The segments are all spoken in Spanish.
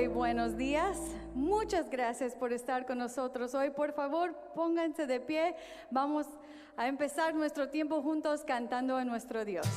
y buenos días. Muchas gracias por estar con nosotros hoy. Por favor, pónganse de pie. Vamos a empezar nuestro tiempo juntos cantando a nuestro Dios.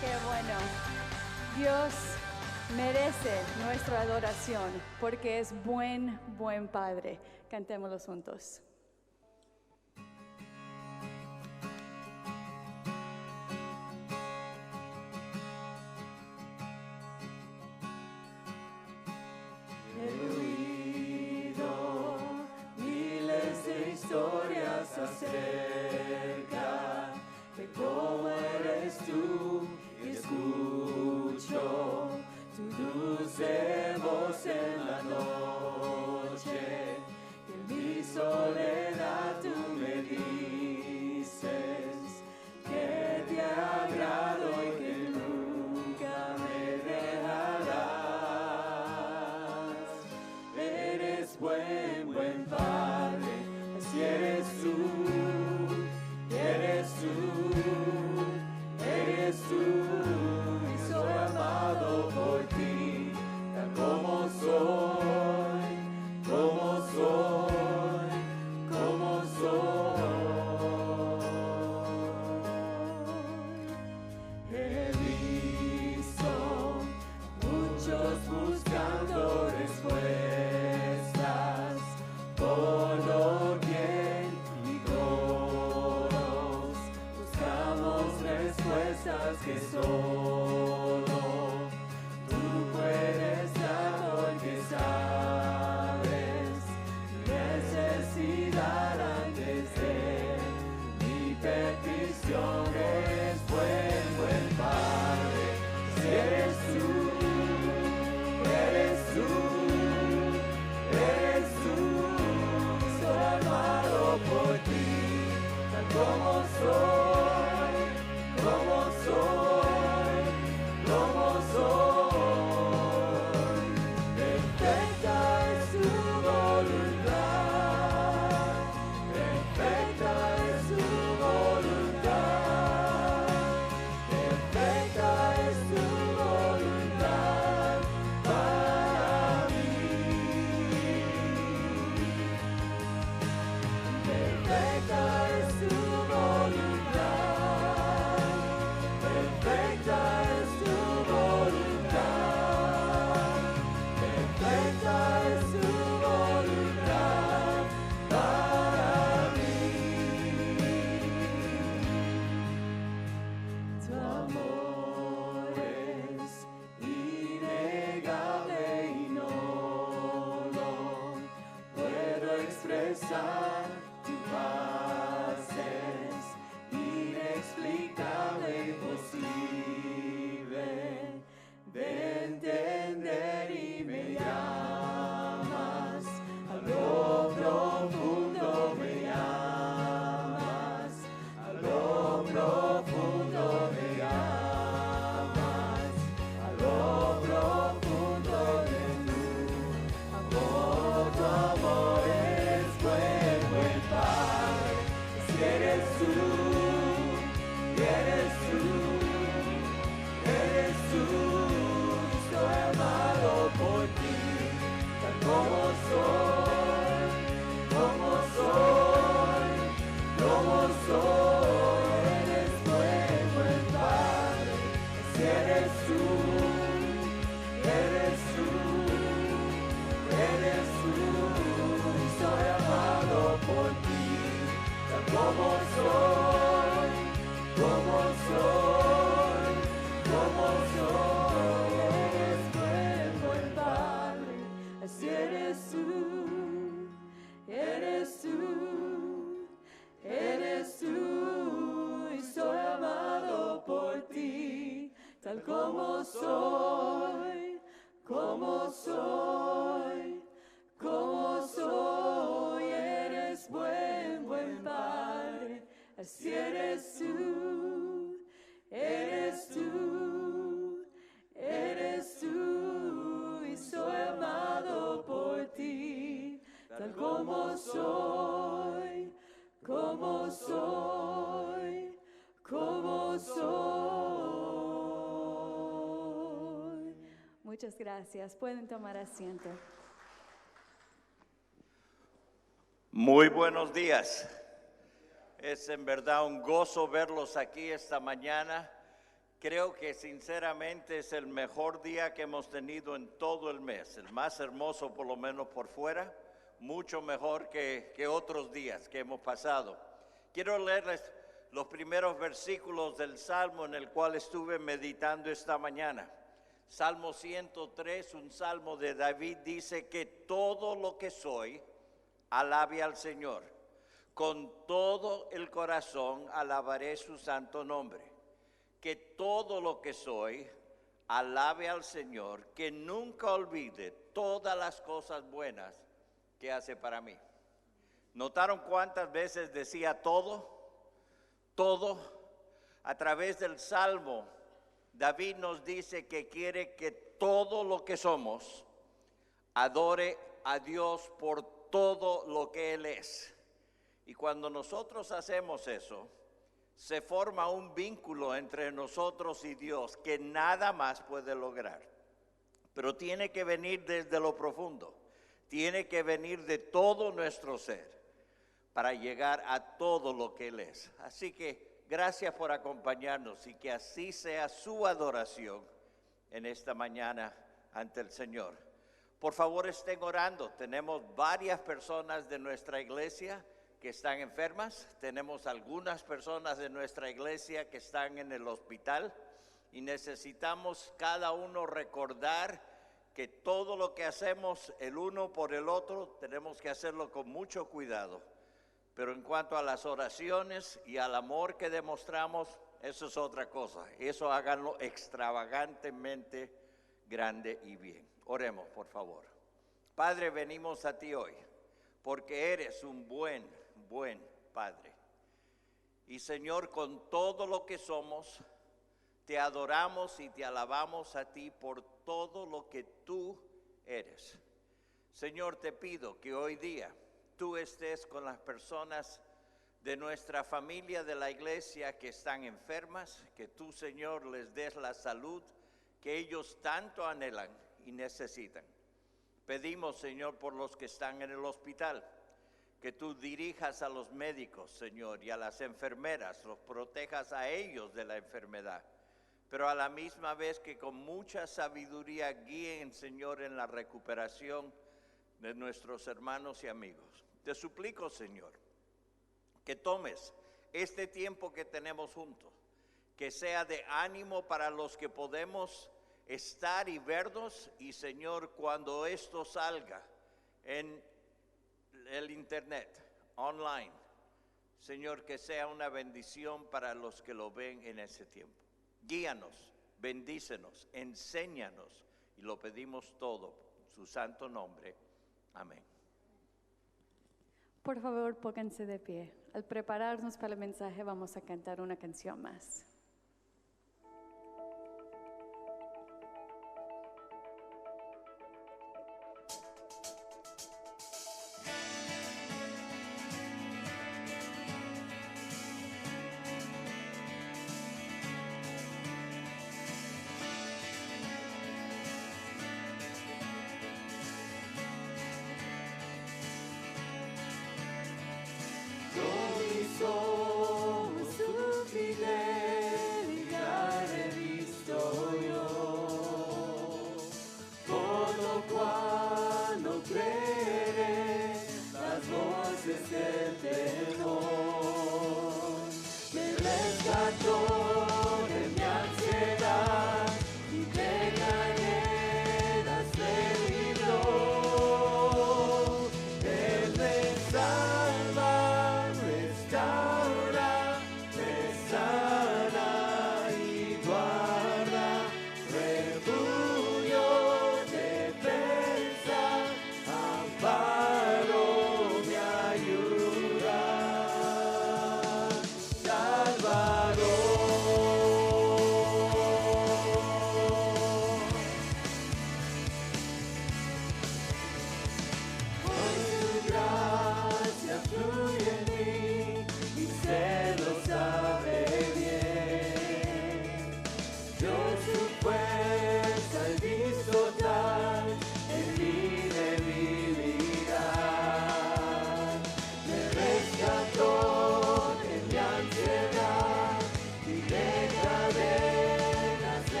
Qué bueno. Dios merece nuestra adoración porque es buen Padre. Cantémoslo juntos. He oído miles de historias acerca de cómo eres tú. Escucho tu dulce voz en la noche, en mi soledad. como soy, como soy, como soy. Perfecta es tu voluntad, perfecta es tu voluntad, perfecta es tu voluntad para mí. Perfecta es tu voluntad, perfecta es tu voluntad, perfecta es tu voluntad para mí. Tu amor es innegable y no lo puedo expresar. Tu paz es inexplicable, imposible de entender, y me llamas a lo profundo, me llamas a lo profundo, me llamas a lo profundo de tu amor. Tu amor es bueno, el Padre, si eres tú, y eres tú, eres tú. Estoy amado por ti, tal como soy, como soy, como soy. Eres bueno, el Padre, si eres tú, eres tú, eres tú. Estoy amado por ti, tal como soy, como soy, como soy. Eres bueno, el Padre, así eres tú, eres tú, eres tú. Y soy amado por ti, tal como soy, como soy, como soy. Eres buen Padre, así eres tú, eres tú, eres tú. Y soy amado por ti, tal como soy, como soy, como soy. Muchas gracias. Pueden tomar asiento. Muy buenos días. Es en verdad un gozo verlos aquí esta mañana. Creo que sinceramente es el mejor día que hemos tenido en todo el mes, el más hermoso por lo menos por fuera, mucho mejor que otros días que hemos pasado. Quiero leerles los primeros versículos del Salmo en el cual estuve meditando esta mañana. Salmo 103, un salmo de David, dice que todo lo que soy, alabe al Señor. Con todo el corazón alabaré su santo nombre. Que todo lo que soy, alabe al Señor. Que nunca olvide todas las cosas buenas que hace para mí. ¿Notaron cuántas veces decía todo? Todo. A través del Salmo, David nos dice que quiere que todo lo que somos adore a Dios por todo lo que Él es. Y cuando nosotros hacemos eso, se forma un vínculo entre nosotros y Dios que nada más puede lograr. Pero tiene que venir desde lo profundo, tiene que venir de todo nuestro ser para llegar a todo lo que Él es. Así que gracias por acompañarnos y que así sea su adoración en esta mañana ante el Señor. Por favor, estén orando. Tenemos varias personas de nuestra iglesia que están enfermas. Tenemos algunas personas de nuestra iglesia que están en el hospital. Y necesitamos cada uno recordar que todo lo que hacemos el uno por el otro, tenemos que hacerlo con mucho cuidado. Pero en cuanto a las oraciones y al amor que demostramos, eso es otra cosa. Eso háganlo extravagantemente grande y bien. Oremos, por favor. Padre, venimos a ti hoy porque eres un buen Padre. Y Señor, con todo lo que somos, te adoramos y te alabamos a ti por todo lo que tú eres. Señor, te pido que hoy día tú estés con las personas de nuestra familia de la iglesia que están enfermas, que tú, Señor, les des la salud que ellos tanto anhelan y necesitan. Pedimos, Señor, por los que están en el hospital, que tú dirijas a los médicos, Señor, y a las enfermeras, los protejas a ellos de la enfermedad, pero a la misma vez que con mucha sabiduría guíen, Señor, en la recuperación de nuestros hermanos y amigos. Te suplico, Señor, que tomes este tiempo que tenemos juntos, que sea de ánimo para los que podemos estar y vernos, y Señor, cuando esto salga en el internet, online, Señor, que sea una bendición para los que lo ven en ese tiempo. Guíanos, bendícenos, enséñanos, y lo pedimos todo en su santo nombre. Amén. Por favor, pónganse de pie. Al prepararnos para el mensaje, vamos a cantar una canción más. Somos tu fidelidad.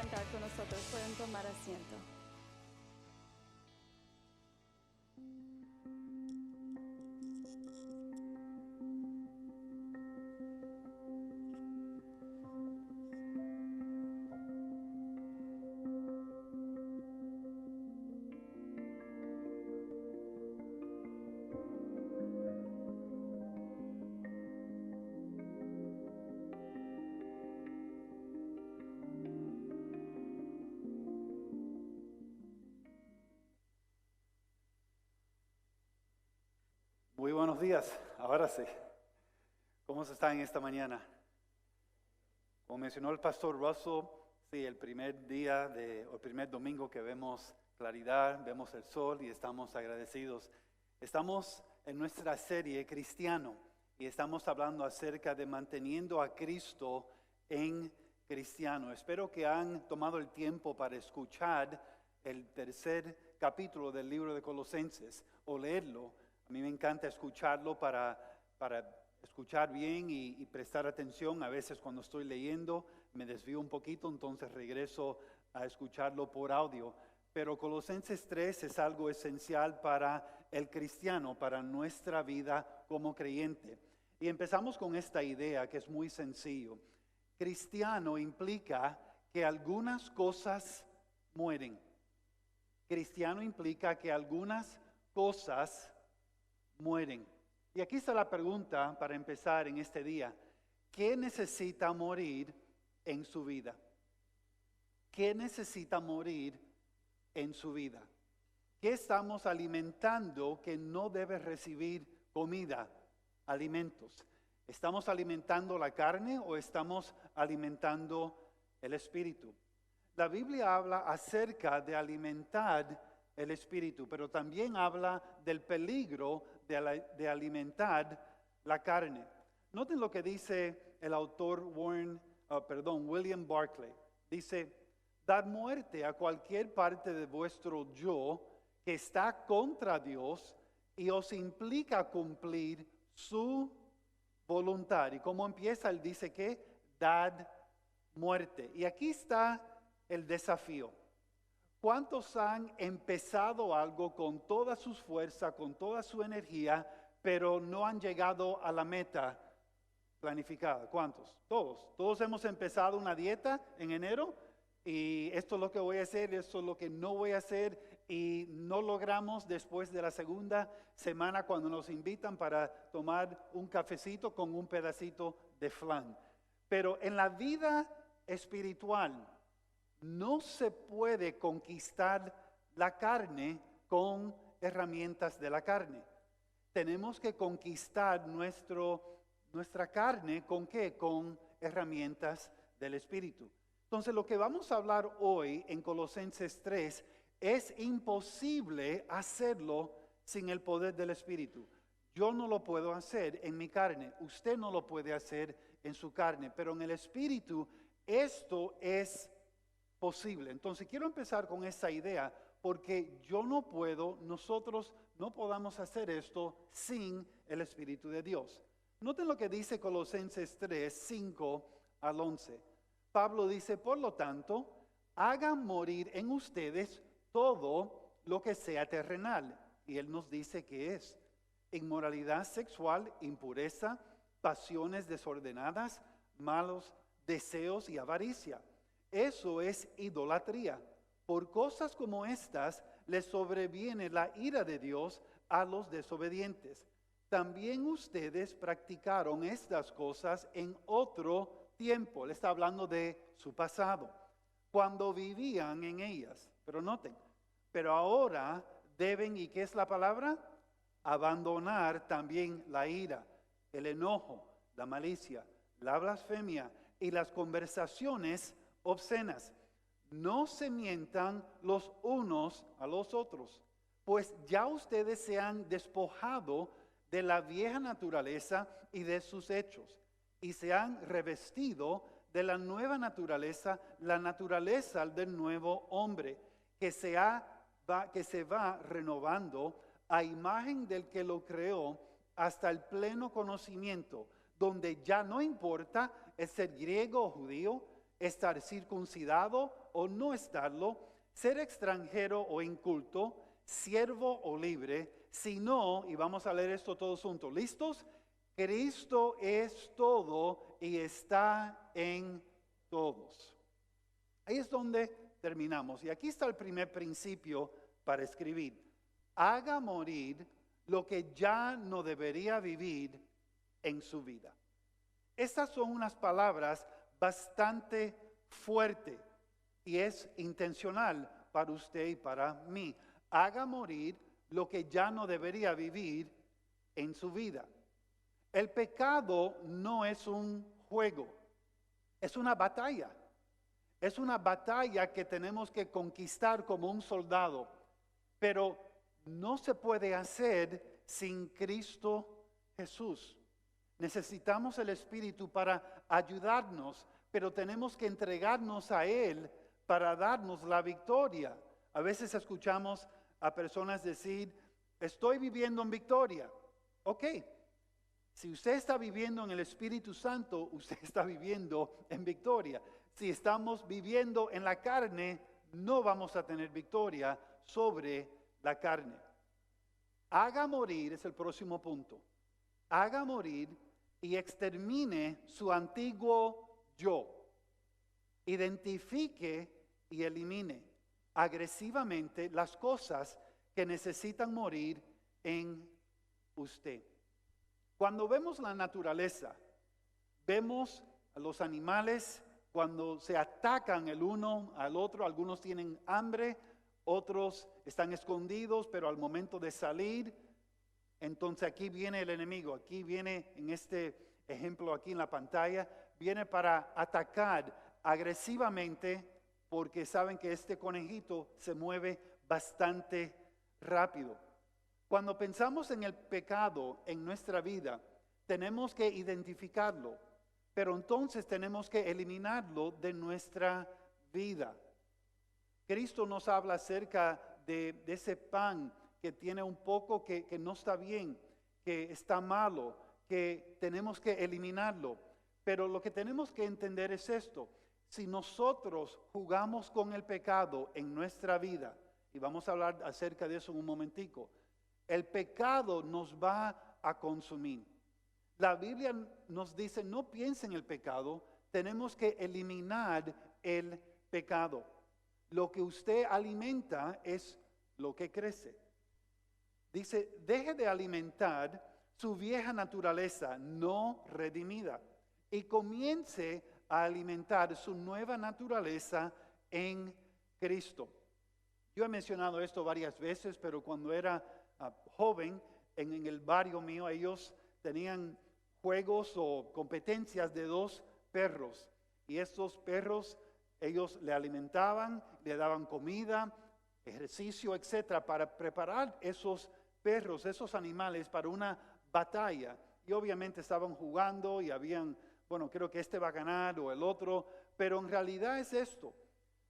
cantar con nosotros. Pueden tomar asiento. Muy buenos días, ahora sí. ¿Cómo se están esta mañana? Como mencionó el pastor Russell, sí, el primer domingo que vemos claridad, vemos el sol y estamos agradecidos. Estamos en nuestra serie Cristiano y estamos hablando acerca de manteniendo a Cristo en cristiano. Espero que han tomado el tiempo para escuchar el tercer capítulo del libro de Colosenses o leerlo. A mí me encanta escucharlo para escuchar bien y prestar atención. A veces cuando estoy leyendo me desvío un poquito, entonces regreso a escucharlo por audio. Pero Colosenses 3 es algo esencial para el cristiano, para nuestra vida como creyente. Y empezamos con esta idea que es muy sencillo. Cristiano implica que algunas cosas mueren. Cristiano implica que algunas cosas mueren. Y aquí está la pregunta para empezar en este día. ¿Qué necesita morir en su vida? ¿Qué necesita morir en su vida? ¿Qué estamos alimentando que no debe recibir comida, alimentos? ¿Estamos alimentando la carne o estamos alimentando el espíritu? La Biblia habla acerca de alimentar el espíritu, pero también habla del peligro de alimentar la carne. Noten lo que dice el autor William Barclay. Dice, dad muerte a cualquier parte de vuestro yo que está contra Dios y os implica cumplir su voluntad. Y como empieza, él dice que dad muerte. Y aquí está el desafío. ¿Cuántos han empezado algo con todas sus fuerzas, con toda su energía, pero no han llegado a la meta planificada? ¿Cuántos? Todos. Todos hemos empezado una dieta en enero y esto es lo que voy a hacer, esto es lo que no voy a hacer y no logramos después de la segunda semana cuando nos invitan para tomar un cafecito con un pedacito de flan. Pero en la vida espiritual, no se puede conquistar la carne con herramientas de la carne. Tenemos que conquistar nuestra carne ¿con qué? Con herramientas del Espíritu. Entonces lo que vamos a hablar hoy en Colosenses 3 es imposible hacerlo sin el poder del Espíritu. Yo no lo puedo hacer en mi carne, usted no lo puede hacer en su carne, pero en el Espíritu esto es posible. Entonces quiero empezar con esta idea porque nosotros no podamos hacer esto sin el Espíritu de Dios. Noten lo que dice Colosenses 3, 5 al 11. Pablo dice, por lo tanto, hagan morir en ustedes todo lo que sea terrenal. Y él nos dice que es inmoralidad sexual, impureza, pasiones desordenadas, malos deseos y avaricia. Eso es idolatría. Por cosas como estas les sobreviene la ira de Dios a los desobedientes. También ustedes practicaron estas cosas en otro tiempo. Le está hablando de su pasado, cuando vivían en ellas. Pero noten, pero ahora deben, ¿y qué es la palabra? Abandonar también la ira, el enojo, la malicia, la blasfemia y las conversaciones obscenas. No se mientan los unos a los otros, pues ya ustedes se han despojado de la vieja naturaleza y de sus hechos, y se han revestido de la nueva naturaleza, la naturaleza del nuevo hombre, que se va renovando a imagen del que lo creó hasta el pleno conocimiento, donde ya no importa el ser griego o judío, estar circuncidado o no estarlo, ser extranjero o inculto, siervo o libre, sino, y vamos a leer esto todos juntos, ¿listos? Cristo es todo y está en todos. Ahí es donde terminamos. Y aquí está el primer principio para escribir. Haga morir lo que ya no debería vivir en su vida. Estas son unas palabras bastante fuertes y es intencional para usted y para mí. Haga morir lo que ya no debería vivir en su vida. El pecado no es un juego, es una batalla. Es una batalla que tenemos que conquistar como un soldado, pero no se puede hacer sin Cristo Jesús. Necesitamos el Espíritu para ayudarnos, pero tenemos que entregarnos a Él para darnos la victoria. A veces escuchamos a personas decir, estoy viviendo en victoria. Ok, si usted está viviendo en el Espíritu Santo, usted está viviendo en victoria. Si estamos viviendo en la carne, no vamos a tener victoria sobre la carne. Haga morir, es el próximo punto. Haga morir y extermine su antiguo yo. Identifique y elimine agresivamente las cosas que necesitan morir en usted. Cuando vemos la naturaleza, vemos a los animales cuando se atacan el uno al otro. Algunos tienen hambre, otros están escondidos, pero al momento de salir, entonces aquí viene el enemigo. Aquí viene, en este ejemplo aquí en la pantalla, viene para atacar agresivamente porque saben que este conejito se mueve bastante rápido. Cuando pensamos en el pecado en nuestra vida, tenemos que identificarlo, pero entonces tenemos que eliminarlo de nuestra vida. Cristo nos habla acerca de ese pan que tiene un poco que no está bien, que está malo, que tenemos que eliminarlo. Pero lo que tenemos que entender es esto: si nosotros jugamos con el pecado en nuestra vida, y vamos a hablar acerca de eso en un momentico, el pecado nos va a consumir. La Biblia nos dice, no piense en el pecado, tenemos que eliminar el pecado. Lo que usted alimenta es lo que crece. Dice, deje de alimentar su vieja naturaleza no redimida y comience a alimentar su nueva naturaleza en Cristo. Yo he mencionado esto varias veces, pero cuando era joven, en el barrio mío, ellos tenían juegos o competencias de 2 perros. Y estos perros, ellos le alimentaban, le daban comida, ejercicio, etcétera, para preparar esos perros, esos animales para una batalla. Y obviamente estaban jugando y habían, bueno, creo que este va a ganar o el otro, pero en realidad es esto: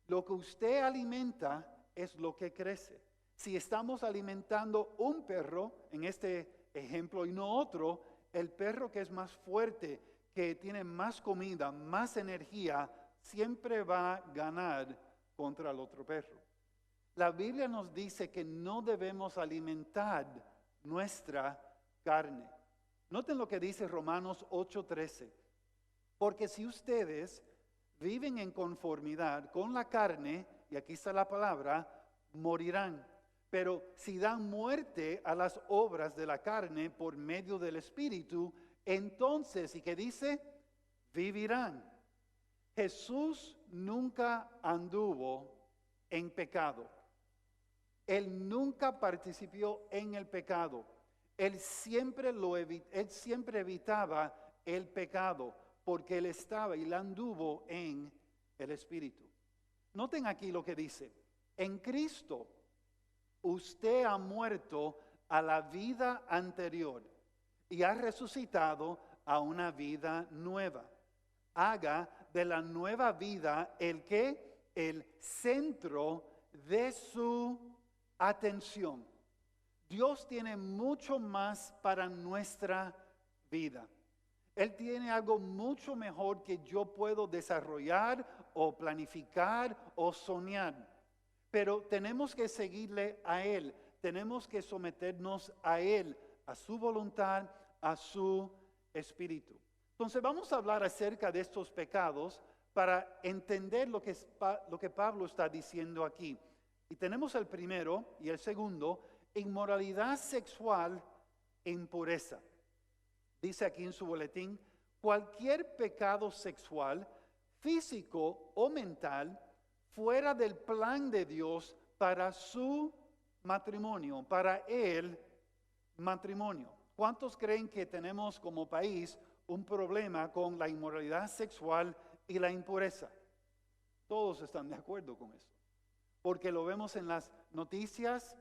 lo que usted alimenta es lo que crece. Si estamos alimentando un perro, en este ejemplo, y no otro, el perro que es más fuerte, que tiene más comida, más energía, siempre va a ganar contra el otro perro. La Biblia nos dice que no debemos alimentar nuestra carne. Noten lo que dice Romanos 8:13. Porque si ustedes viven en conformidad con la carne, y aquí está la palabra, morirán. Pero si dan muerte a las obras de la carne por medio del Espíritu, entonces, ¿y qué dice? Vivirán. Jesús nunca anduvo en pecado. Él nunca participó en el pecado. Él siempre evitaba el pecado porque él estaba y él anduvo en el Espíritu. Noten aquí lo que dice. En Cristo, usted ha muerto a la vida anterior y ha resucitado a una vida nueva. Haga de la nueva vida el centro de su atención. Dios tiene mucho más para nuestra vida. Él tiene algo mucho mejor que yo puedo desarrollar o planificar o soñar. Pero tenemos que seguirle a Él, tenemos que someternos a Él, a su voluntad, a su espíritu. Entonces vamos a hablar acerca de estos pecados para entender lo que Pablo está diciendo aquí. Y tenemos el primero y el segundo, inmoralidad sexual e impureza. Dice aquí en su boletín, cualquier pecado sexual, físico o mental, fuera del plan de Dios para su matrimonio, para el matrimonio. ¿Cuántos creen que tenemos como país un problema con la inmoralidad sexual y la impureza? Todos están de acuerdo con eso, porque lo vemos en las noticias,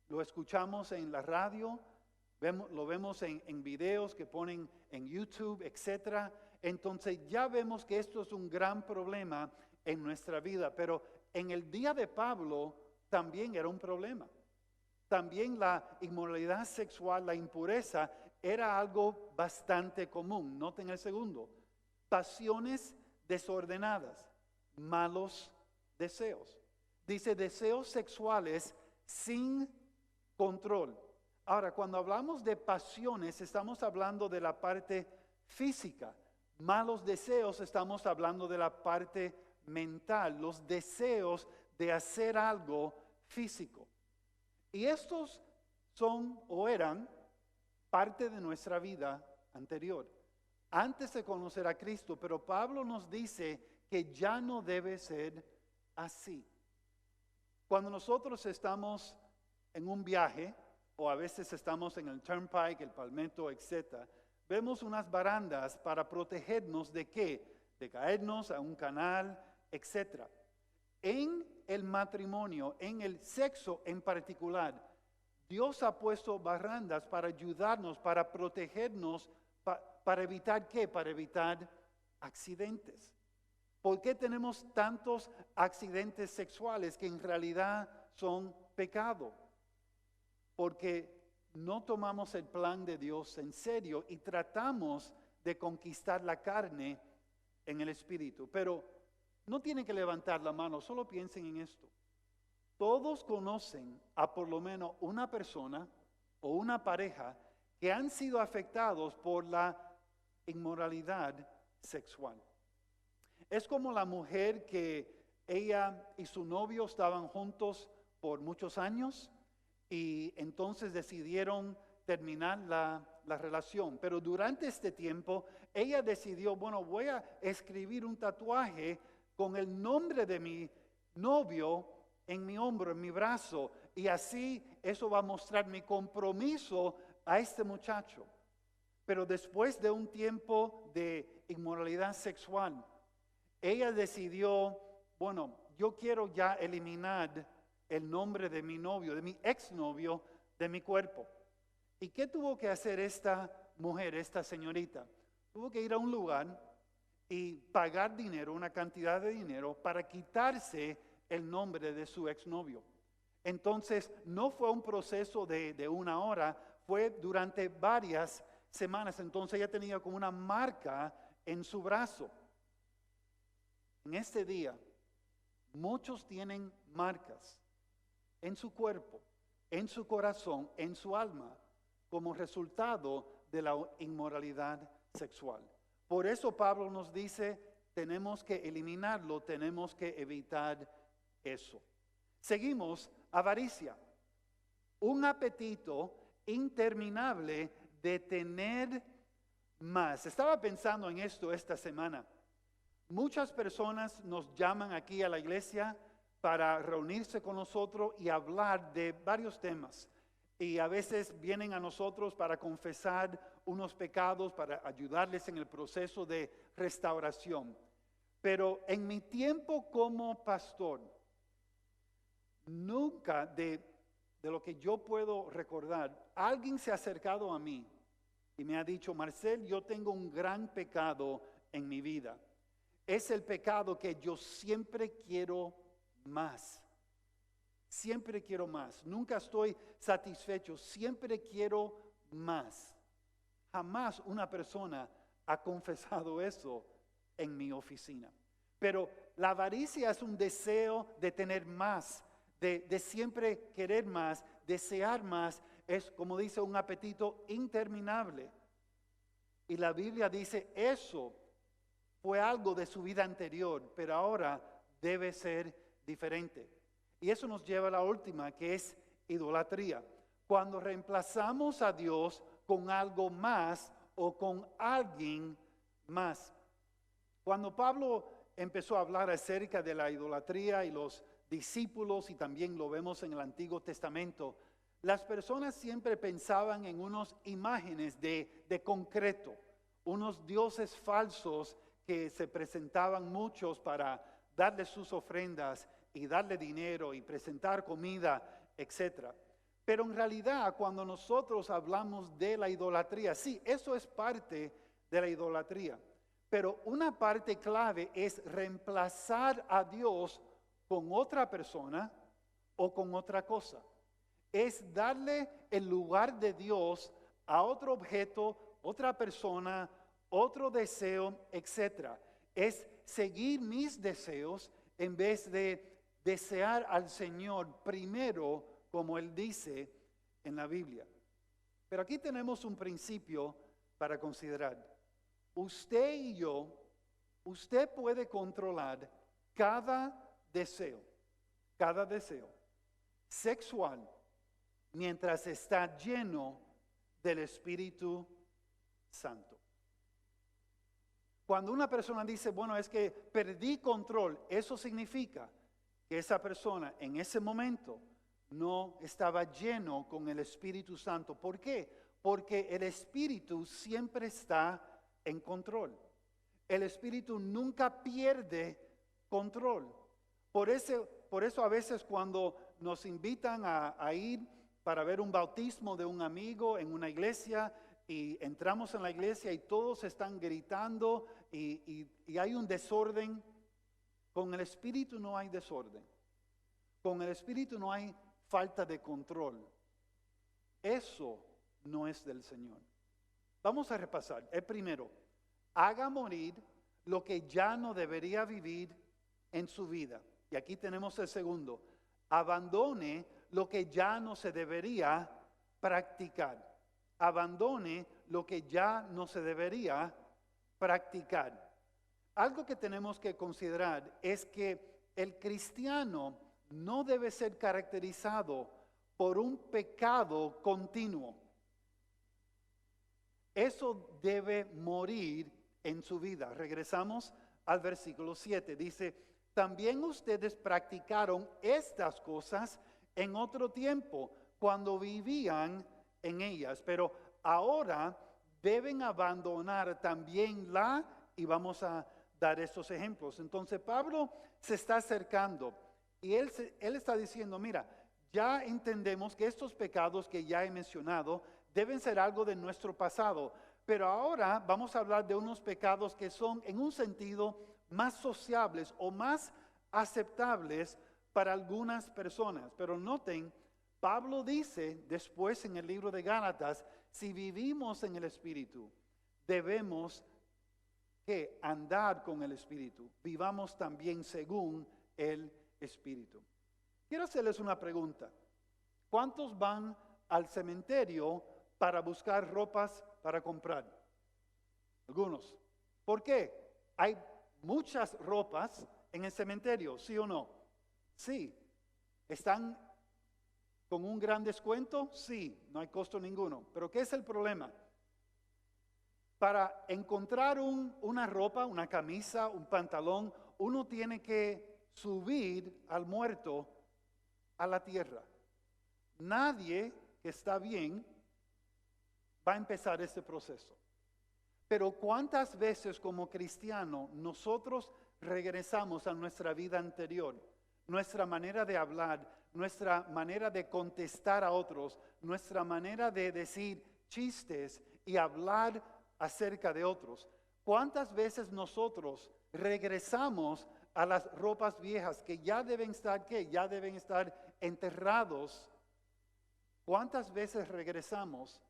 lo escuchamos en la radio, lo vemos en videos que ponen en YouTube, etc. Entonces ya vemos que esto es un gran problema en nuestra vida, pero en el día de Pablo también era un problema. También la inmoralidad sexual, la impureza, era algo bastante común. Noten el segundo. Pasiones desordenadas, malos deseos. Dice deseos sexuales sin control. Ahora, cuando hablamos de pasiones, estamos hablando de la parte física. Malos deseos, estamos hablando de la parte mental, los deseos de hacer algo físico. Y estos son o eran parte de nuestra vida anterior, antes de conocer a Cristo, pero Pablo nos dice que ya no debe ser así. Cuando nosotros estamos en un viaje, o a veces estamos en el Turnpike, el Palmetto, etc., vemos unas barandas para protegernos de ¿qué? De caernos a un canal, etc. En el matrimonio, en el sexo en particular, Dios ha puesto barandas para ayudarnos, para protegernos, para evitar ¿qué? Para evitar accidentes. ¿Por qué tenemos tantos accidentes sexuales que en realidad son pecado? Porque no tomamos el plan de Dios en serio y tratamos de conquistar la carne en el espíritu. Pero no tienen que levantar la mano, solo piensen en esto. Todos conocen a por lo menos una persona o una pareja que han sido afectados por la inmoralidad sexual. Es como la mujer que ella y su novio estaban juntos por muchos años y entonces decidieron terminar la relación. Pero durante este tiempo ella decidió, bueno, voy a escribir un tatuaje con el nombre de mi novio en mi hombro, en mi brazo, y así eso va a mostrar mi compromiso a este muchacho. Pero después de un tiempo de inmoralidad sexual, ella decidió, bueno, yo quiero ya eliminar el nombre de mi novio, de mi exnovio, de mi cuerpo. ¿Y qué tuvo que hacer esta mujer, esta señorita? Tuvo que ir a un lugar y pagar dinero, una cantidad de dinero, para quitarse el nombre de su exnovio. Entonces, no fue un proceso de una hora, fue durante varias semanas. Entonces ella tenía como una marca en su brazo. En este día, muchos tienen marcas en su cuerpo, en su corazón, en su alma, como resultado de la inmoralidad sexual. Por eso Pablo nos dice, tenemos que eliminarlo, tenemos que evitar eso. Seguimos, avaricia, un apetito interminable de tener más. Estaba pensando en esto esta semana. Muchas personas nos llaman aquí a la iglesia para reunirse con nosotros y hablar de varios temas. Y a veces vienen a nosotros para confesar unos pecados, para ayudarles en el proceso de restauración. Pero en mi tiempo como pastor, nunca de lo que yo puedo recordar, alguien se ha acercado a mí y me ha dicho, Marcel, yo tengo un gran pecado en mi vida. Es el pecado que yo siempre quiero más. Siempre quiero más. Nunca estoy satisfecho. Siempre quiero más. Jamás una persona ha confesado eso en mi oficina. Pero la avaricia es un deseo de tener más, de siempre querer más, desear más. Es, como dice, un apetito interminable. Y la Biblia dice, eso fue algo de su vida anterior, pero ahora debe ser diferente. Y eso nos lleva a la última, que es idolatría. Cuando reemplazamos a Dios con algo más o con alguien más. Cuando Pablo empezó a hablar acerca de la idolatría y los discípulos, y también lo vemos en el Antiguo Testamento, las personas siempre pensaban en unas imágenes de concreto, unos dioses falsos que se presentaban muchos para darle sus ofrendas y darle dinero y presentar comida, etc. Pero en realidad, cuando nosotros hablamos de la idolatría, sí, eso es parte de la idolatría. Pero una parte clave es reemplazar a Dios con otra persona o con otra cosa. Es darle el lugar de Dios a otro objeto, otra persona, otro deseo, etc. Es seguir mis deseos en vez de desear al Señor primero, como Él dice en la Biblia. Pero aquí tenemos un principio para considerar. Usted y yo, usted puede controlar cada deseo sexual, mientras está lleno del Espíritu Santo. Cuando una persona dice, bueno, es que perdí control, eso significa que esa persona en ese momento no estaba lleno con el Espíritu Santo. ¿Por qué? Porque el Espíritu siempre está en control. El Espíritu nunca pierde control. Por eso a veces cuando nos invitan a ir para ver un bautismo de un amigo en una iglesia y entramos en la iglesia y todos están gritando y hay un desorden, con el Espíritu no hay desorden. Con el Espíritu no hay falta de control. Eso no es del Señor. Vamos a repasar. El primero, haga morir lo que ya no debería vivir en su vida. Y aquí tenemos el segundo, abandone lo que ya no se debería practicar. Abandone lo que ya no se debería practicar. Algo que tenemos que considerar es que el cristiano no debe ser caracterizado por un pecado continuo. Eso debe morir en su vida. Regresamos al versículo 7. Dice, también ustedes practicaron estas cosas en otro tiempo, cuando vivían en ellas. Pero ahora deben abandonar también y vamos a dar estos ejemplos. Entonces Pablo se está acercando y él está diciendo, mira, ya entendemos que estos pecados que ya he mencionado deben ser algo de nuestro pasado, pero ahora vamos a hablar de unos pecados que son en un sentido más sociables o más aceptables para algunas personas. Pero noten, Pablo dice después en el libro de Gálatas, si vivimos en el Espíritu, debemos que andar con el Espíritu. Vivamos también según el Espíritu. Quiero hacerles una pregunta. ¿Cuántos van al cementerio para buscar ropas para comprar? Algunos. ¿Por qué? Hay muchas ropas en el cementerio, ¿sí o no? Sí. ¿Están con un gran descuento? Sí, no hay costo ninguno. Pero ¿qué es el problema? Para encontrar una ropa, una camisa, un pantalón, uno tiene que subir al muerto a la tierra. Nadie que está bien va a empezar este proceso. Pero ¿cuántas veces como cristiano nosotros regresamos a nuestra vida anterior? Nuestra manera de hablar, nuestra manera de contestar a otros, nuestra manera de decir chistes y hablar acerca de otros. ¿Cuántas veces nosotros regresamos a las ropas viejas que ya deben estar, ya deben estar enterrados? ¿Cuántas veces regresamos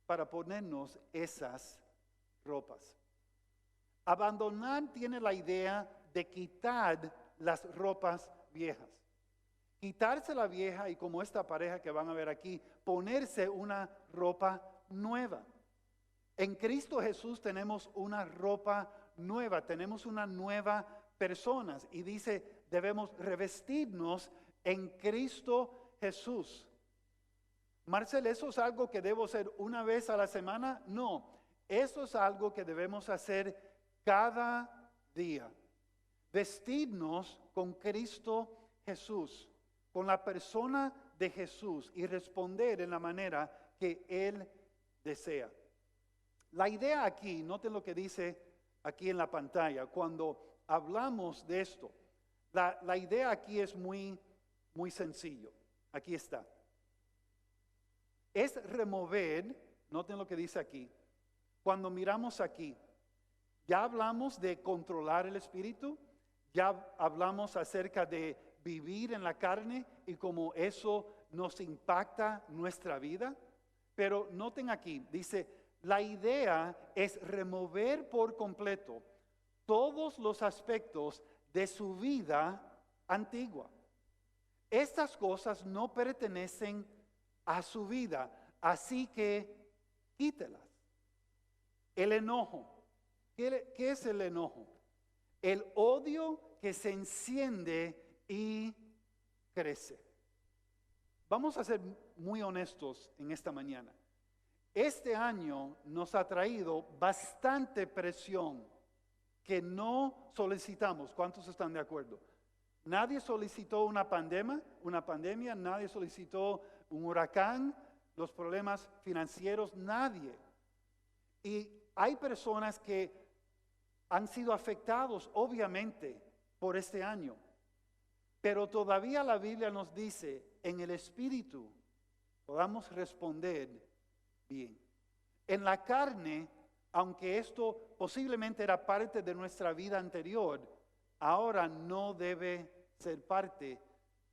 para ponernos esas ropas? Abandonar tiene la idea de quitar las ropas viejas. Quitarse la vieja y, como esta pareja que van a ver aquí, ponerse una ropa nueva. En Cristo Jesús tenemos una ropa nueva, tenemos una nueva persona. Y dice, debemos revestirnos en Cristo Jesús. Marcel, ¿eso es algo que debo hacer una vez a la semana? No, eso es algo que debemos hacer cada día. Vestirnos con Cristo Jesús, con la persona de Jesús y responder en la manera que Él desea. La idea aquí, noten lo que dice aquí en la pantalla, cuando hablamos de esto, la idea aquí es muy sencillo. Aquí está. Es remover, noten lo que dice aquí, cuando miramos aquí, ya hablamos de controlar el espíritu, ya hablamos acerca de vivir en la carne y cómo eso nos impacta nuestra vida. Pero noten aquí, dice, la idea es remover por completo todos los aspectos de su vida antigua. Estas cosas no pertenecen a su vida, así que quítelas. El enojo. ¿Qué es el enojo? El odio que se enciende y crece. Vamos a ser muy honestos en esta mañana. Este año nos ha traído bastante presión que no solicitamos. ¿Cuántos están de acuerdo? Nadie solicitó una pandemia, nadie solicitó un huracán, los problemas financieros, nadie. Y hay personas que han sido afectados, obviamente, por este año. Pero todavía la Biblia nos dice, en el Espíritu podamos responder bien. En la carne, aunque esto posiblemente era parte de nuestra vida anterior, ahora no debe ser parte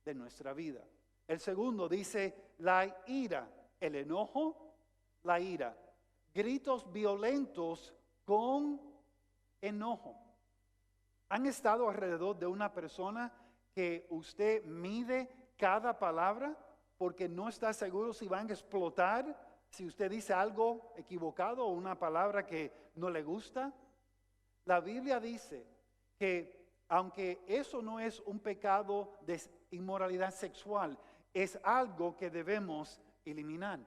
de nuestra vida. El segundo dice la ira, el enojo, la ira. Gritos violentos con enojo. ¿Han estado alrededor de una persona que usted mide cada palabra porque no está seguro si van a explotar si usted dice algo equivocado o una palabra que no le gusta? La Biblia dice que aunque eso no es un pecado de inmoralidad sexual, es algo que debemos eliminar.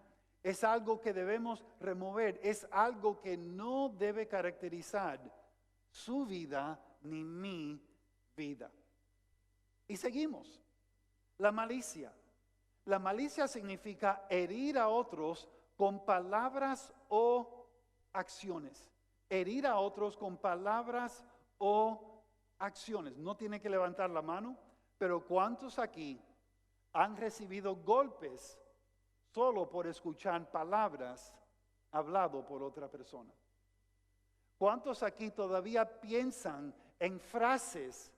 Es algo que debemos remover. Es algo que no debe caracterizar su vida ni mi vida. Y seguimos. La malicia. La malicia significa herir a otros con palabras o acciones. Herir a otros con palabras o acciones. No tiene que levantar la mano, pero ¿cuántos aquí han recibido golpes solo por escuchar palabras hablado por otra persona? ¿Cuántos aquí todavía piensan en frases,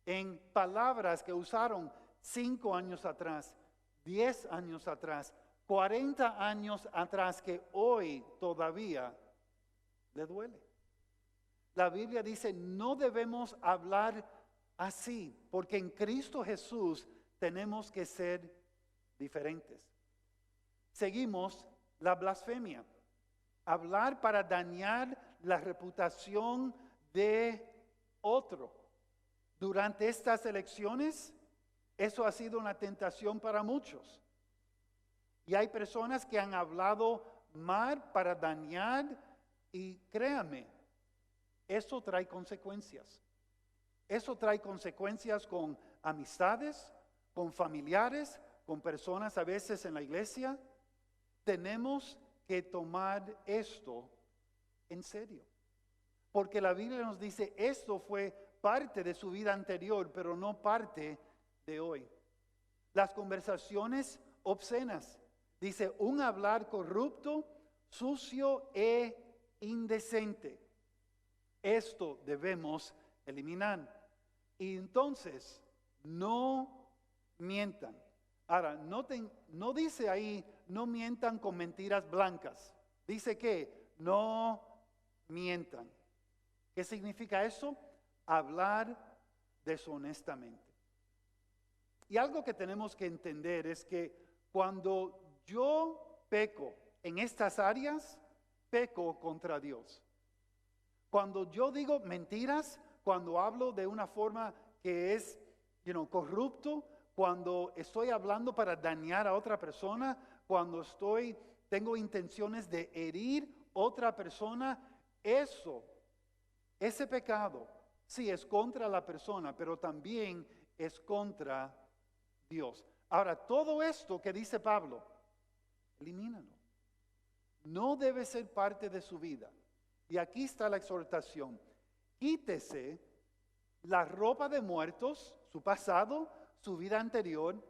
en palabras que usaron 5 años atrás, 10 años atrás, 40 años atrás, que hoy todavía le duele? La Biblia dice, no debemos hablar así, porque en Cristo Jesús tenemos que ser diferentes. Seguimos la blasfemia. Hablar para dañar la reputación de otro. Durante estas elecciones, eso ha sido una tentación para muchos. Y hay personas que han hablado mal para dañar, y créame, eso trae consecuencias. Eso trae consecuencias con amistades, con familiares, con personas a veces en la iglesia. Tenemos que tomar esto en serio. Porque la Biblia nos dice, esto fue parte de su vida anterior, pero no parte de hoy. Las conversaciones obscenas. Dice, un hablar corrupto, sucio e indecente. Esto debemos eliminar. Y entonces, no mientan. Ahora, noten, no dice ahí, no mientan con mentiras blancas. Dice que no mientan. ¿Qué significa eso? hablar deshonestamente. Y algo que tenemos que entender es que cuando yo peco en estas áreas, peco contra Dios. Cuando yo digo mentiras, cuando hablo de una forma que es, corrupto, cuando estoy hablando para dañar a otra persona, cuando tengo intenciones de herir otra persona, ese pecado, sí es contra la persona, pero también es contra Dios. Ahora, todo esto que dice Pablo, elimínalo. No debe ser parte de su vida. Y aquí está la exhortación. Quítese la ropa de muertos, su pasado, su vida anterior,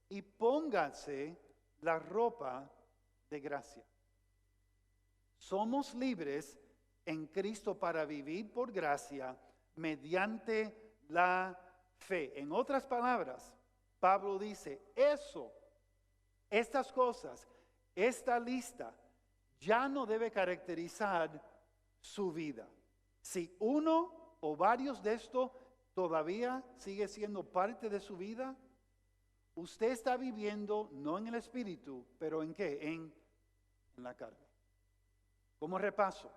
y póngase la ropa de gracia. Somos libres en Cristo para vivir por gracia mediante la fe. En otras palabras, Pablo dice, estas cosas, esta lista, ya no debe caracterizar su vida. Si uno o varios de estos todavía sigue siendo parte de su vida, usted está viviendo no en el espíritu, pero ¿en qué? En la carne. Como repaso,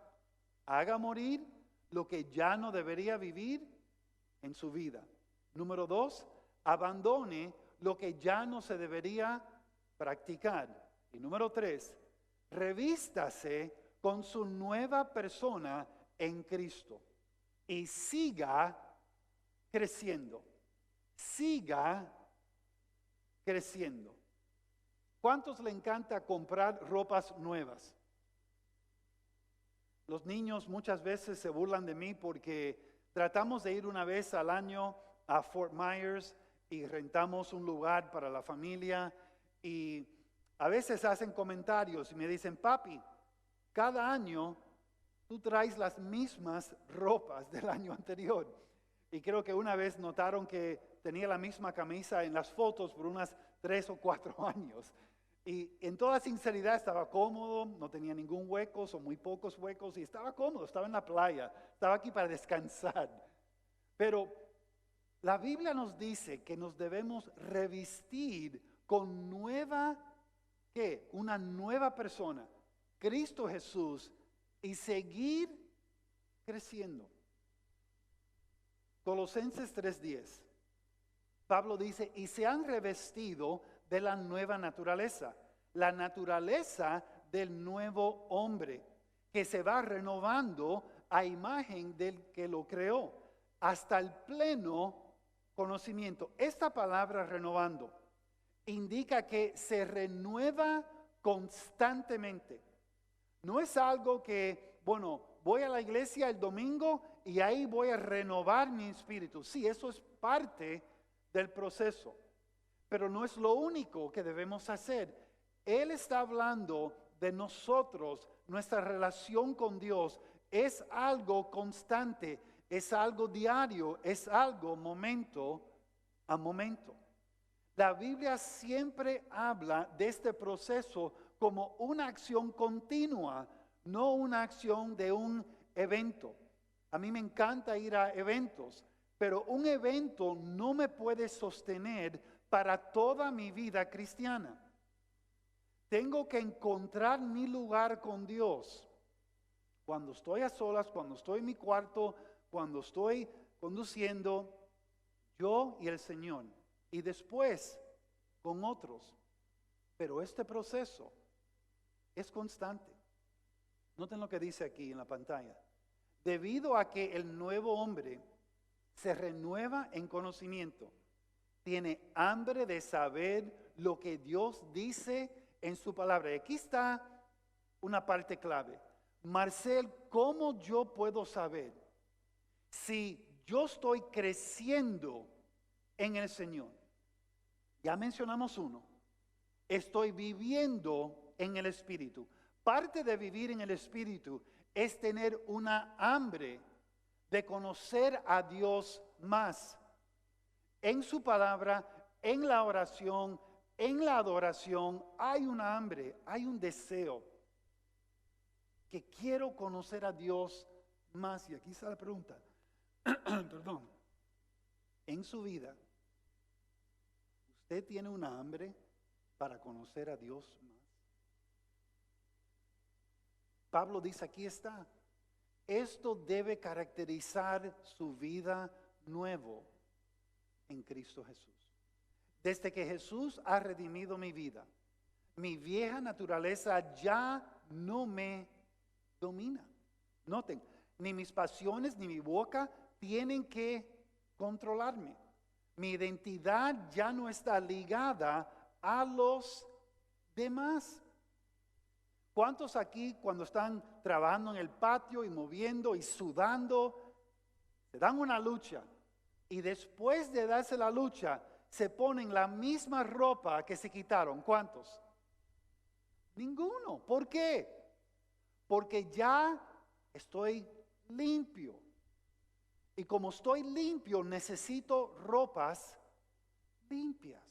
haga morir lo que ya no debería vivir en su vida. Número 2, abandone lo que ya no se debería practicar. Y número 3, revístase con su nueva persona en Cristo y siga creciendo. Siga creciendo. ¿Cuántos le encanta comprar ropas nuevas? Los niños muchas veces se burlan de mí porque tratamos de ir una vez al año a Fort Myers y rentamos un lugar para la familia y a veces hacen comentarios y me dicen, papi, cada año tú traes las mismas ropas del año anterior. Y creo que una vez notaron que tenía la misma camisa en las fotos por unas 3 o 4 años. Y en toda sinceridad estaba cómodo, no tenía ningún hueco o muy pocos huecos y estaba cómodo, estaba en la playa, estaba aquí para descansar. Pero la Biblia nos dice que nos debemos revestir con una nueva persona, Cristo Jesús, y seguir creciendo. Colosenses 3:10. Pablo dice, y se han revestido de la nueva naturaleza, la naturaleza del nuevo hombre, que se va renovando a imagen del que lo creó, hasta el pleno conocimiento. Esta palabra renovando indica que se renueva constantemente. No es algo que, voy a la iglesia el domingo y ahí voy a renovar mi espíritu. Sí, eso es parte del proceso, pero no es lo único que debemos hacer. Él está hablando de nosotros, nuestra relación con Dios es algo constante, es algo diario, es algo momento a momento. La Biblia siempre habla de este proceso como una acción continua, no una acción de un evento. A mí me encanta ir a eventos, pero un evento no me puede sostener para toda mi vida cristiana. Tengo que encontrar mi lugar con Dios. Cuando estoy a solas, cuando estoy en mi cuarto, cuando estoy conduciendo, yo y el Señor. Y después con otros. Pero este proceso es constante. Noten lo que dice aquí en la pantalla. Debido a que el nuevo hombre se renueva en conocimiento, tiene hambre de saber lo que Dios dice en su palabra. Y aquí está una parte clave. Marcel, ¿cómo yo puedo saber si yo estoy creciendo en el Señor? Ya mencionamos uno. Estoy viviendo en el Espíritu. Parte de vivir en el Espíritu es tener una hambre de conocer a Dios más. En su palabra, en la oración, en la adoración, hay una hambre, hay un deseo. Que quiero conocer a Dios más. Y aquí está la pregunta. perdón, en su vida, ¿usted tiene una hambre para conocer a Dios más? Pablo dice, aquí está. Esto debe caracterizar su vida nuevo en Cristo Jesús. Desde que Jesús ha redimido mi vida, mi vieja naturaleza ya no me domina. Noten, ni mis pasiones ni mi boca tienen que controlarme. Mi identidad ya no está ligada a los demás. ¿Cuántos aquí cuando están trabajando en el patio y moviendo y sudando, se dan una lucha y después de darse la lucha se ponen la misma ropa que se quitaron? ¿Cuántos? Ninguno. ¿Por qué? Porque ya estoy limpio. Y como estoy limpio, necesito ropas limpias.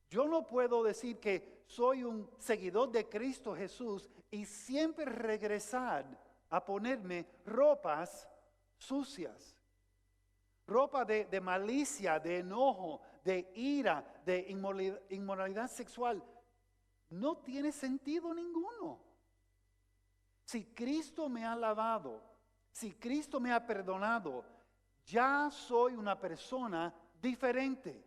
Yo no puedo decir que soy un seguidor de Cristo Jesús y siempre regresar a ponerme ropas sucias. Ropa de malicia, de enojo, de ira, de inmoralidad sexual. No tiene sentido ninguno. Si Cristo me ha lavado, si Cristo me ha perdonado, ya soy una persona diferente.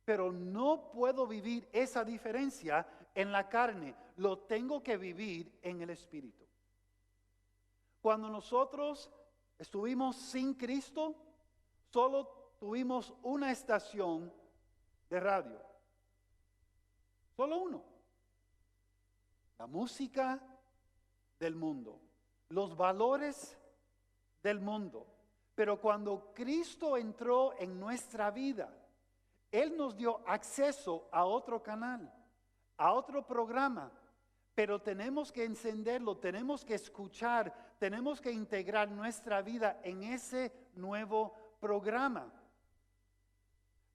Pero no puedo vivir esa diferencia en la carne. Lo tengo que vivir en el Espíritu. Cuando nosotros estuvimos sin Cristo, solo tuvimos una estación de radio. Solo uno. La música del mundo. Los valores del mundo. Pero cuando Cristo entró en nuestra vida, Él nos dio acceso a otro canal, a otro programa. Pero tenemos que encenderlo, tenemos que escuchar, tenemos que integrar nuestra vida en ese nuevo programa.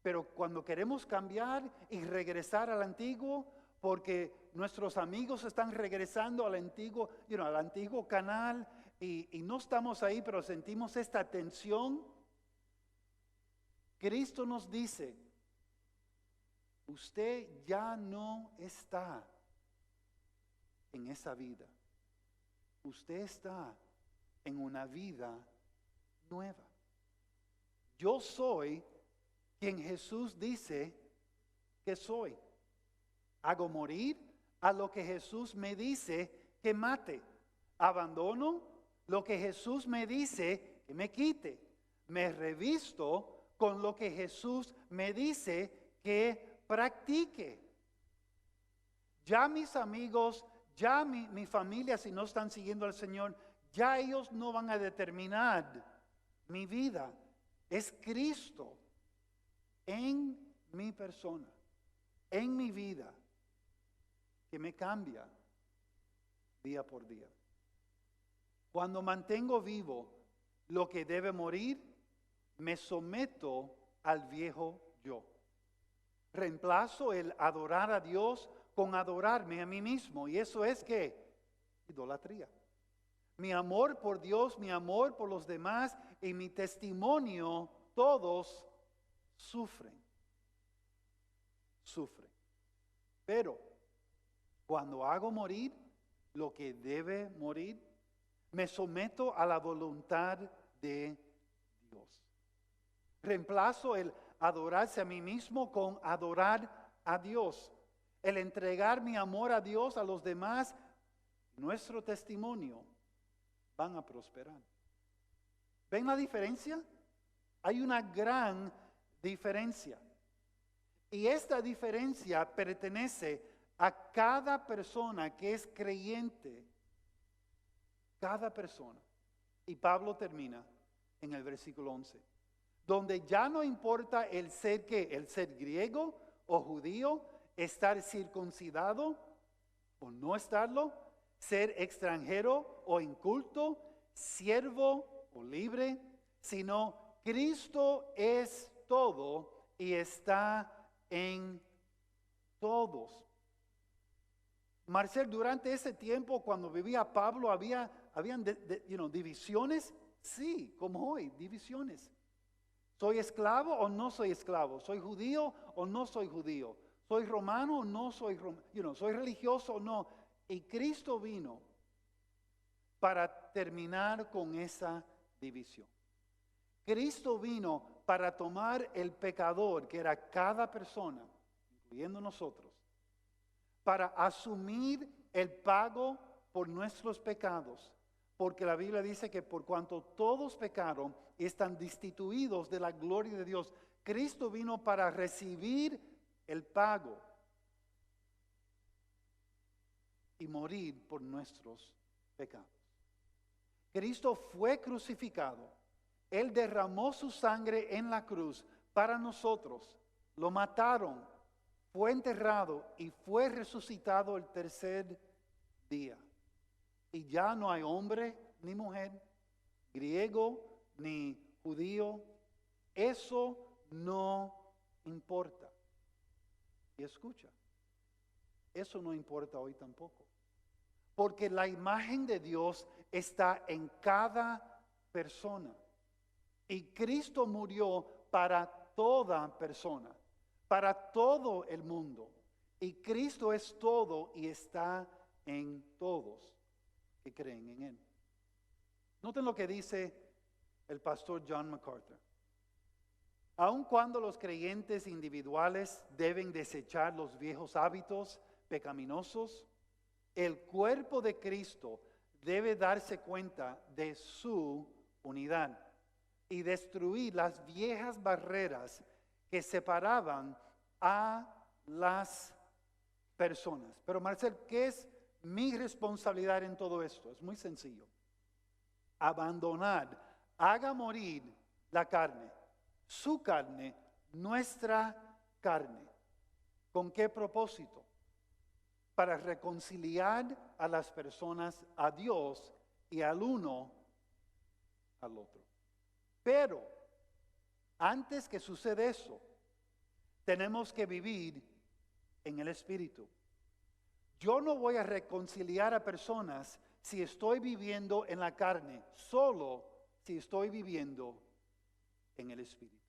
Pero cuando queremos cambiar y regresar al antiguo, porque nuestros amigos están regresando al antiguo, al antiguo canal y no estamos ahí, pero sentimos esta tensión, Cristo nos dice, usted ya no está en esa vida. Usted está en una vida nueva. Yo soy quien Jesús dice que soy. Hago morir a lo que Jesús me dice que mate. Abandono lo que Jesús me dice que me quite. Me revisto con lo que Jesús me dice que practique. Ya mis amigos, ya mi familia, si no están siguiendo al Señor, ya ellos no van a determinar mi vida. Es Cristo en mi persona, en mi vida, que me cambia día por día. Cuando mantengo vivo lo que debe morir, me someto al viejo yo. Reemplazo el adorar a Dios con adorarme a mí mismo. Y eso es ¿qué? Idolatría. Mi amor por Dios, mi amor por los demás y mi testimonio, todos sufren. Sufren. Pero cuando hago morir lo que debe morir, me someto a la voluntad de Dios. Reemplazo el adorarse a mí mismo con adorar a Dios. El entregar mi amor a Dios, a los demás, nuestro testimonio van a prosperar. ¿Ven la diferencia? Hay una gran diferencia. Y esta diferencia pertenece a cada persona que es creyente. Cada persona. Y Pablo termina en el versículo 11. Donde ya no importa el ser ¿qué? El ser griego o judío, estar circuncidado o no estarlo, ser extranjero o inculto, siervo o libre, sino Cristo es todo y está en todos. Marcel, durante ese tiempo cuando vivía Pablo había habían divisiones, sí, como hoy, divisiones. ¿Soy esclavo o no soy esclavo? ¿Soy judío o no soy judío? ¿Soy romano o no soy romano? ¿Soy religioso o no? Y Cristo vino para terminar con esa división. Cristo vino para tomar el pecador, que era cada persona, incluyendo nosotros, para asumir el pago por nuestros pecados. Porque la Biblia dice que por cuanto todos pecaron, están destituidos de la gloria de Dios. Cristo vino para recibir el pago y morir por nuestros pecados. Cristo fue crucificado. Él derramó su sangre en la cruz para nosotros. Lo mataron, fue enterrado y fue resucitado el tercer día. Y ya no hay hombre ni mujer, griego ni judío. Eso no importa. Y escucha, eso no importa hoy tampoco. Porque la imagen de Dios está en cada persona. Y Cristo murió para toda persona, para todo el mundo. Y Cristo es todo y está en todos que creen en Él. Noten lo que dice el pastor John MacArthur. Aun cuando los creyentes individuales deben desechar los viejos hábitos pecaminosos, el cuerpo de Cristo debe darse cuenta de su unidad y destruir las viejas barreras que separaban a las personas. Pero Marcel, ¿qué es mi responsabilidad en todo esto? Es muy sencillo. Abandonar, haga morir la carne, su carne, nuestra carne. ¿Con qué propósito? Para reconciliar a las personas a Dios y al uno al otro. Pero antes que suceda eso, tenemos que vivir en el Espíritu. Yo no voy a reconciliar a personas si estoy viviendo en la carne, solo si estoy viviendo en el Espíritu.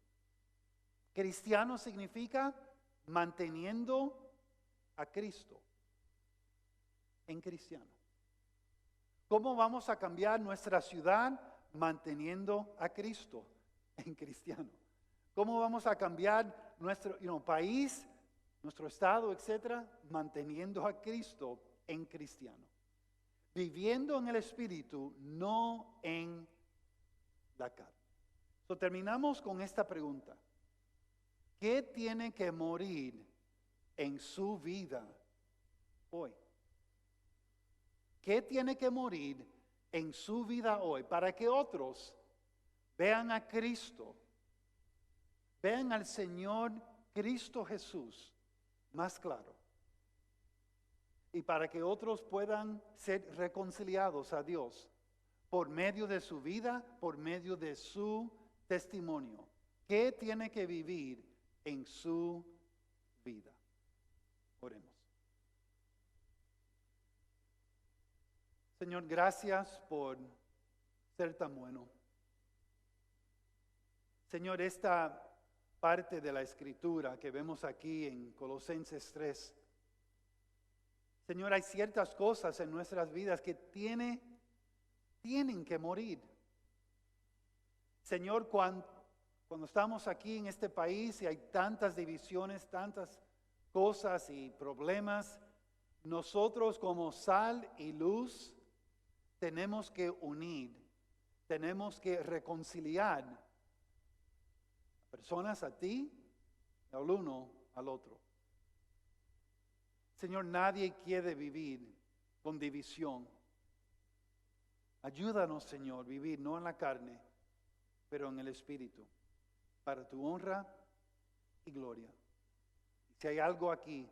Cristiano significa manteniendo a Cristo en cristiano. ¿Cómo vamos a cambiar nuestra ciudad? Manteniendo a Cristo en cristiano. ¿Cómo vamos a cambiar nuestro país, nuestro estado, etcétera? Manteniendo a Cristo en cristiano. Viviendo en el Espíritu, no en la carne. So, terminamos con esta pregunta. ¿Qué tiene que morir en su vida hoy? ¿Qué tiene que morir en su vida hoy para que otros vean a Cristo, vean al Señor Cristo Jesús más claro? Y para que otros puedan ser reconciliados a Dios por medio de su vida, por medio de su testimonio. ¿Qué tiene que vivir en su vida? Oremos. Señor, gracias por ser tan bueno. Señor, esta parte de la Escritura que vemos aquí en Colosenses 3, Señor, hay ciertas cosas en nuestras vidas que tienen que morir. Señor, cuando estamos aquí en este país y hay tantas divisiones, tantas cosas y problemas, nosotros como sal y luz tenemos que unir, tenemos que reconciliar a personas a ti, al uno al otro. Señor, nadie quiere vivir con división. Ayúdanos, Señor, vivir no en la carne, pero en el Espíritu, para tu honra y gloria. Si hay algo aquí,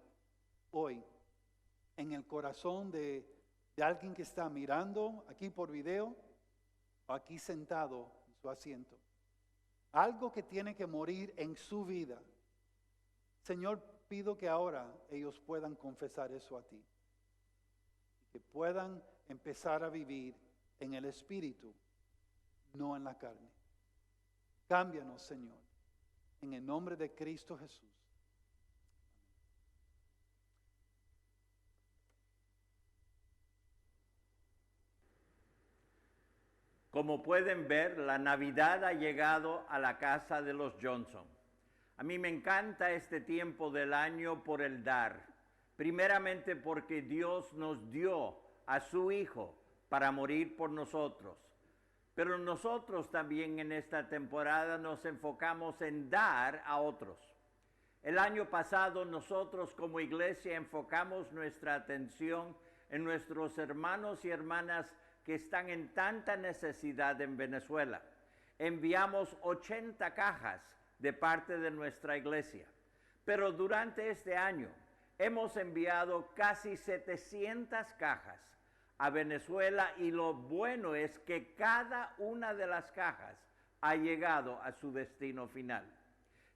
hoy, en el corazón de alguien que está mirando aquí por video, o aquí sentado en su asiento, algo que tiene que morir en su vida, Señor, pido que ahora ellos puedan confesar eso a ti, que puedan empezar a vivir en el Espíritu, no en la carne. Cámbianos, Señor, en el nombre de Cristo Jesús. Como pueden ver, la Navidad ha llegado a la casa de los Johnson. A mí me encanta este tiempo del año por el dar. Primeramente porque Dios nos dio a su Hijo para morir por nosotros. Pero nosotros también en esta temporada nos enfocamos en dar a otros. El año pasado nosotros como iglesia enfocamos nuestra atención en nuestros hermanos y hermanas que están en tanta necesidad en Venezuela. Enviamos 80 cajas de parte de nuestra iglesia. Pero durante este año hemos enviado casi 700 cajas a Venezuela y lo bueno es que cada una de las cajas ha llegado a su destino final.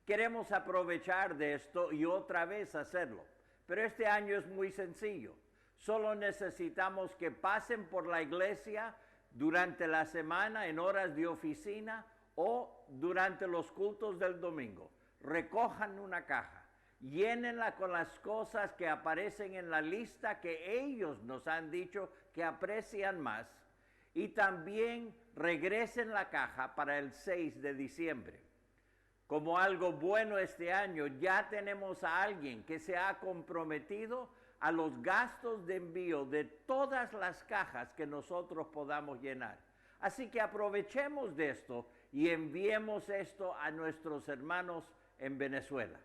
Queremos aprovechar de esto y otra vez hacerlo, pero este año es muy sencillo. Solo necesitamos que pasen por la iglesia durante la semana en horas de oficina o durante los cultos del domingo. Recojan una caja, llénenla con las cosas que aparecen en la lista que ellos nos han dicho que aprecian más y también regresen la caja para el 6 de diciembre. Como algo bueno este año, ya tenemos a alguien que se ha comprometido a los gastos de envío de todas las cajas que nosotros podamos llenar. Así que aprovechemos de esto y enviemos esto a nuestros hermanos en Venezuela.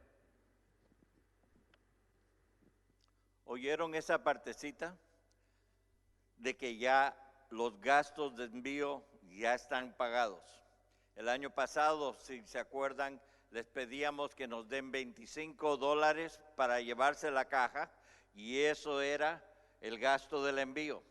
¿Oyeron esa partecita? De que ya los gastos de envío ya están pagados. El año pasado, si se acuerdan, les pedíamos que nos den $25 para llevarse la caja y eso era el gasto del envío.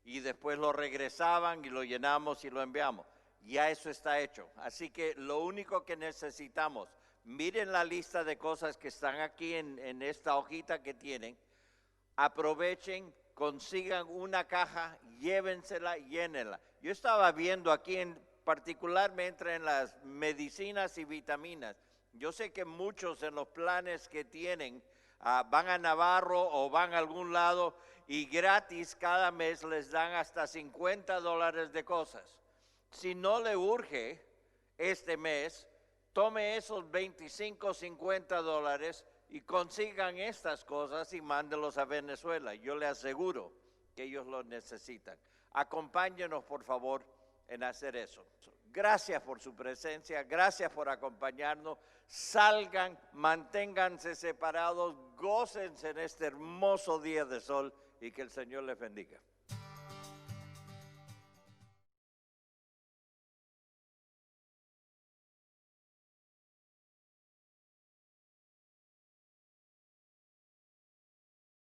Y después lo regresaban y lo llenamos y lo enviamos. Ya eso está hecho. Así que lo único que necesitamos, miren la lista de cosas que están aquí en esta hojita que tienen, aprovechen, consigan una caja, llévensela, llénenla. Yo estaba viendo aquí particularmente en las medicinas y vitaminas. Yo sé que muchos en los planes que tienen van a Navarro o van a algún lado y gratis cada mes les dan hasta $50 de cosas. Si no le urge este mes, tome esos $25, $50 y consigan estas cosas y mándelos a Venezuela. Yo le aseguro que ellos lo necesitan. Acompáñenos, por favor, en hacer eso. Gracias por su presencia, gracias por acompañarnos. Salgan, manténganse separados, gócense en este hermoso día de sol y que el Señor les bendiga.